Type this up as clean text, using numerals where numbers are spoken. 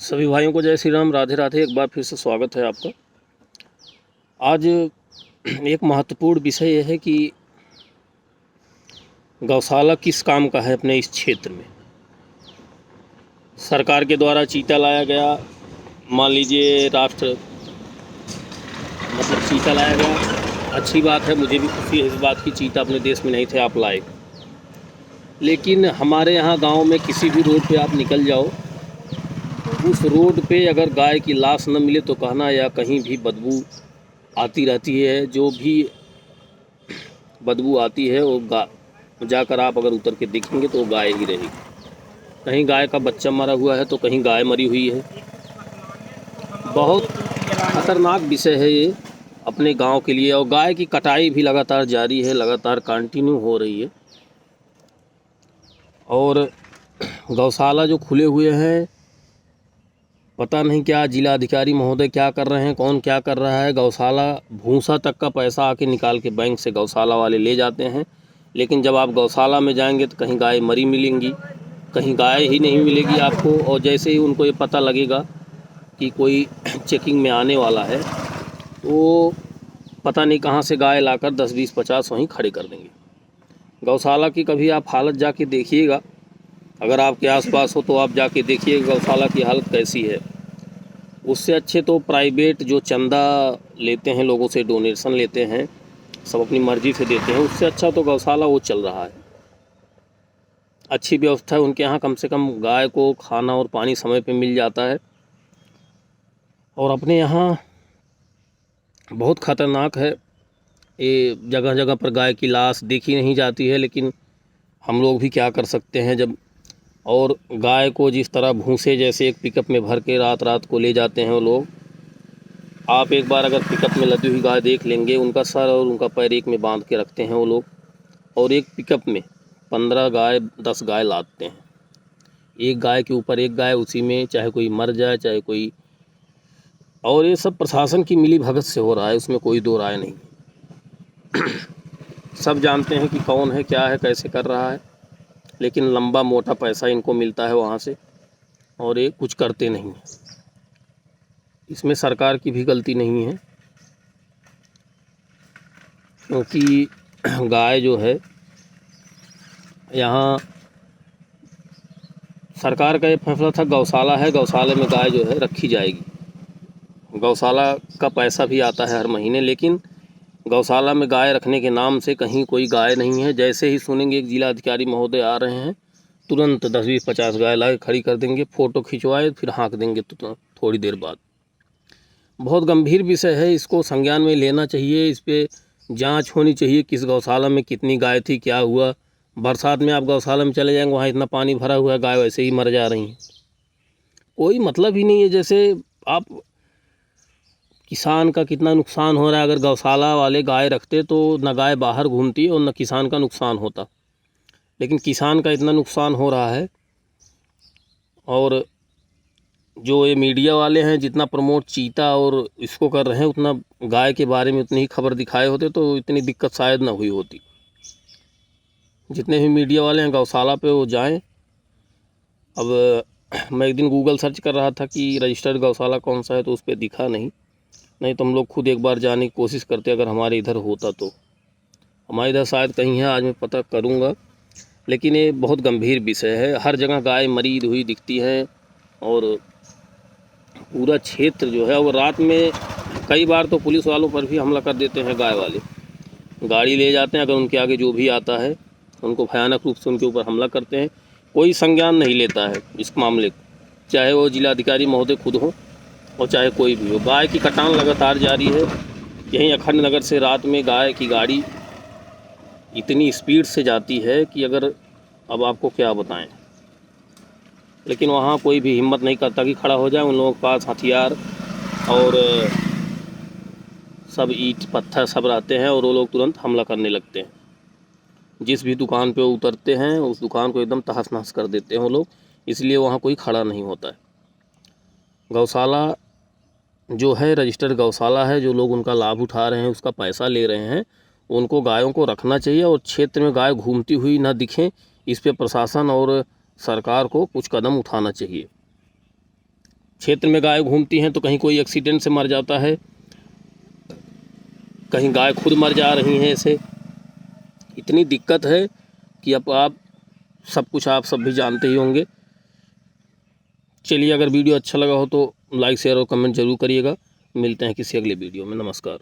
सभी भाइयों को जय श्री राम, राधे राधे। एक बार फिर से स्वागत है आपका। आज एक महत्वपूर्ण विषय यह है कि गौशाला किस काम का है अपने इस क्षेत्र में। सरकार के द्वारा चीता लाया गया, मान लीजिए चीता लाया गया, अच्छी बात है, मुझे भी खुशी है इस बात की। चीता अपने देश में नहीं थे, आप लाए। लेकिन हमारे यहाँ गांव में किसी भी रोड पे आप निकल जाओ, उस रोड पे अगर गाय की लाश न मिले तो कहना या कहीं भी बदबू आती रहती है। जो भी बदबू आती है वो जाकर आप अगर उतर के देखेंगे तो वो गाय ही रहेगी। कहीं गाय का बच्चा मरा हुआ है तो कहीं गाय मरी हुई है। बहुत खतरनाक विषय है ये अपने गांव के लिए। और गाय की कटाई भी लगातार जारी है, लगातार कंटिन्यू हो रही है। और गौशाला जो खुले हुए हैं, पता नहीं क्या जिला अधिकारी महोदय क्या कर रहे हैं, कौन क्या कर रहा है। गौशाला भूसा तक का पैसा आके निकाल के बैंक से गौशाला वाले ले जाते हैं। लेकिन जब आप गौशाला में जाएंगे तो कहीं गाय मरी मिलेंगी, कहीं गाय ही नहीं मिलेगी आपको। और जैसे ही उनको ये पता लगेगा कि कोई चेकिंग में आने वाला है तो पता नहीं कहाँ से गाय लाकर 10, 20, 50 वहीं खड़े कर देंगे। गौशाला की कभी आप हालत जाके देखिएगा, अगर आपके आसपास हो तो आप जाके देखिए गौशाला की हालत कैसी है। उससे अच्छे तो प्राइवेट जो चंदा लेते हैं, लोगों से डोनेशन लेते हैं, सब अपनी मर्जी से देते हैं, उससे अच्छा तो गौशाला वो चल रहा है। अच्छी व्यवस्था है उनके यहाँ, कम से कम गाय को खाना और पानी समय पे मिल जाता है। और अपने यहाँ बहुत ख़तरनाक है ये, जगह जगह पर गाय की लाश देखी नहीं जाती है। लेकिन हम लोग भी क्या कर सकते हैं जब। और गाय को जिस तरह भूसे जैसे एक पिकअप में भर के रात रात को ले जाते हैं वो लोग। आप एक बार अगर पिकअप में लदी हुई गाय देख लेंगे, उनका सर और उनका पैर एक में बांध के रखते हैं वो लोग, और एक पिकअप में 15 गाय 10 गाय लादते हैं। एक गाय के ऊपर एक गाय, उसी में चाहे कोई मर जाए चाहे कोई। और ये सब प्रशासन की मिली भगत से हो रहा है, उसमें कोई दो राय नहीं। सब जानते हैं कि कौन है, क्या है, कैसे कर रहा है, लेकिन लंबा मोटा पैसा इनको मिलता है वहाँ से और ये कुछ करते नहीं हैं। इसमें सरकार की भी गलती नहीं है, क्योंकि गाय जो है यहाँ सरकार का ये फैसला था, गौशाला है, गौशाला में गाय जो है रखी जाएगी। गौशाला का पैसा भी आता है हर महीने, लेकिन गौशाला में गाय रखने के नाम से कहीं कोई गाय नहीं है। जैसे ही सुनेंगे एक जिला अधिकारी महोदय आ रहे हैं, तुरंत 10, 20, 50 गाय ला के खड़ी कर देंगे, फ़ोटो खिंचवाए फिर हाँक देंगे तो थोड़ी देर बाद। बहुत गंभीर विषय है, इसको संज्ञान में लेना चाहिए। इस पर जांच होनी चाहिए, किस गौशाला में कितनी गाय थी, क्या हुआ। बरसात में आप गौशाला में चले जाएंगे, वहाँ इतना पानी भरा हुआ है, गाय वैसे ही मर जा रही हैं। कोई मतलब ही नहीं है। जैसे आप किसान का कितना नुकसान हो रहा है, अगर गौशाला वाले गाय रखते तो न गाय बाहर घूमती और न किसान का नुकसान होता। लेकिन किसान का इतना नुकसान हो रहा है। और जो ये मीडिया वाले हैं जितना प्रमोट चीता और इसको कर रहे हैं, उतना गाय के बारे में उतनी ही खबर दिखाए होते तो इतनी दिक्कत शायद ना हुई होती। जितने भी मीडिया वाले हैं गौशाला पे वो जाएं। अब मैं एक दिन गूगल सर्च कर रहा था कि रजिस्टर्ड गौशाला कौन सा है, तो उस पर दिखा नहीं तो हम लोग खुद एक बार जाने की कोशिश करते अगर हमारे इधर होता तो। हमारे इधर शायद कहीं है, आज मैं पता करूँगा। लेकिन ये बहुत गंभीर विषय है, हर जगह गाय मरी हुई दिखती है। और पूरा क्षेत्र जो है, और रात में कई बार तो पुलिस वालों पर भी हमला कर देते हैं गाय वाले। गाड़ी ले जाते हैं, अगर उनके आगे जो भी आता है उनको भयानक रूप से उनके ऊपर हमला करते हैं। कोई संज्ञान नहीं लेता है इस मामले को, चाहे वो जिलाधिकारी महोदय खुद हो और चाहे कोई भी हो। गाय की कटान लगातार जारी है। यहीं अखंड नगर से रात में गाय की गाड़ी इतनी स्पीड से जाती है कि अगर अब आपको क्या बताएं। लेकिन वहाँ कोई भी हिम्मत नहीं करता कि खड़ा हो जाए। उन लोगों के पास हथियार और सब ईंट पत्थर सब रहते हैं, और वो लोग तुरंत हमला करने लगते हैं। जिस भी दुकान पे वो उतरते हैं उस दुकान को एकदम तहस नहस कर देते हैं वो लोग। इसलिए वहाँ कोई खड़ा नहीं होता है। गौशाला जो है रजिस्टर्ड गौशाला है, जो लोग उनका लाभ उठा रहे हैं, उसका पैसा ले रहे हैं, उनको गायों को रखना चाहिए। और क्षेत्र में गाय घूमती हुई ना दिखें, इस पे प्रशासन और सरकार को कुछ कदम उठाना चाहिए। क्षेत्र में गाय घूमती हैं तो कहीं कोई एक्सीडेंट से मर जाता है, कहीं गाय खुद मर जा रही हैं। ऐसे इतनी दिक्कत है कि अब आप सब कुछ आप सब भी जानते ही होंगे। चलिए, अगर वीडियो अच्छा लगा हो तो लाइक शेयर और कमेंट जरूर करिएगा। मिलते हैं किसी अगले वीडियो में। नमस्कार।